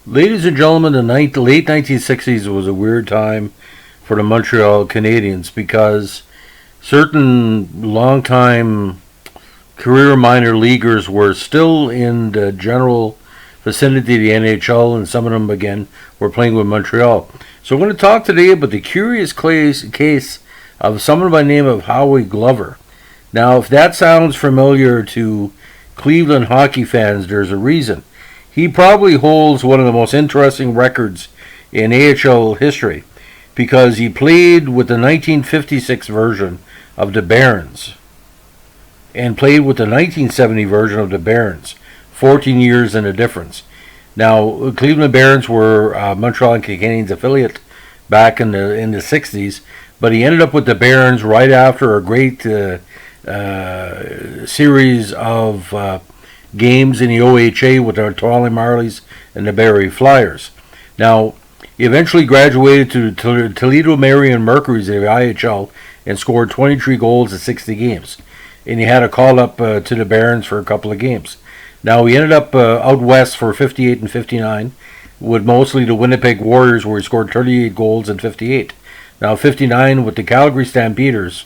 Ladies and gentlemen, the late 1960s was a weird time for the Montreal Canadiens because certain longtime career minor leaguers were still in the general vicinity of the NHL, and some of them, again, were playing with Montreal. So I'm going to talk today about the curious case of someone by the name of Howie Glover. Now, if that sounds familiar to Cleveland hockey fans, there's a reason. He probably holds one of the most interesting records in AHL history because he played with the 1956 version of the Barons and played with the 1970 version of the Barons. 14 years in a difference. Now, Cleveland Barons were Montreal Canadiens affiliate back in the 60s, but he ended up with the Barons right after a great series of games in the OHA with the Toronto Marlies and the Barrie Flyers. Now, he eventually graduated to Toledo Marion Mercury's of the IHL and scored 23 goals in 60 games. And he had a call-up to the Barons for a couple of games. Now, he ended up out west for 58 and 59 with mostly the Winnipeg Warriors, where he scored 38 goals in 58. Now, 59 with the Calgary Stampeders.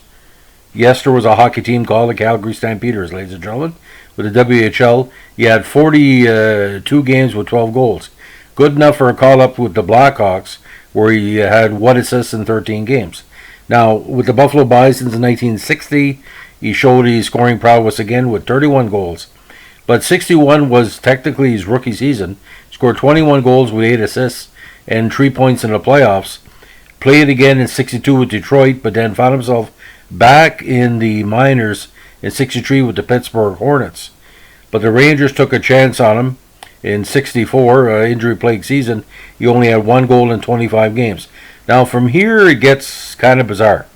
Yes, there was a hockey team called the Calgary Stampeders, ladies and gentlemen. With the WHL, he had 42 games with 12 goals. Good enough for a call-up with the Blackhawks, where he had 1 assist in 13 games. Now, with the Buffalo Bisons in 1960, he showed his scoring prowess again with 31 goals. But 61 was technically his rookie season. He scored 21 goals with 8 assists and 3 points in the playoffs. Played again in 62 with Detroit, but then found himself back in the minors in 63 with the Pittsburgh Hornets. But the Rangers took a chance on him in 64, injury-plagued season. He only had 1 goal in 25 games. Now, from here, it gets kind of bizarre.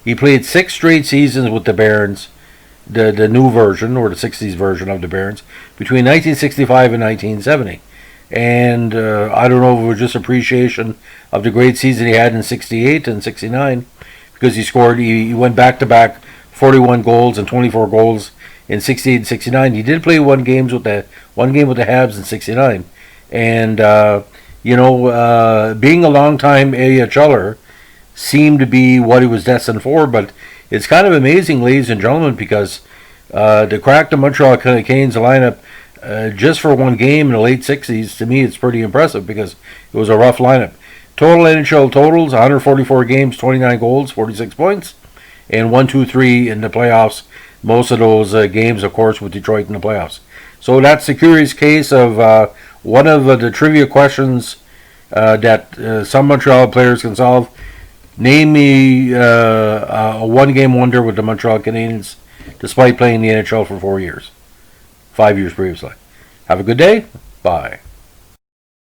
He played 6 straight seasons with the Barons, the new version, or the 60s version of the Barons, between 1965 and 1970. And I don't know if it was just appreciation of the great season he had in 68 and 69, because he went back-to-back 41 goals and 24 goals in 68 and 69. He did play one game with the Habs in 69. And, being a long-time AHLer seemed to be what he was destined for, but it's kind of amazing, ladies and gentlemen, because to crack the Montreal Canadiens lineup just for one game in the late 60s, to me, it's pretty impressive because it was a rough lineup. Total NHL totals, 144 games, 29 goals, 46 points, and 1-2-3 in the playoffs. Most of those games, of course, with Detroit in the playoffs. So that's the curious case of one of the trivia questions that some Montreal players can solve. Name me a one-game wonder with the Montreal Canadiens, despite playing the NHL for 4 years. 5 years previously. Have a good day. Bye.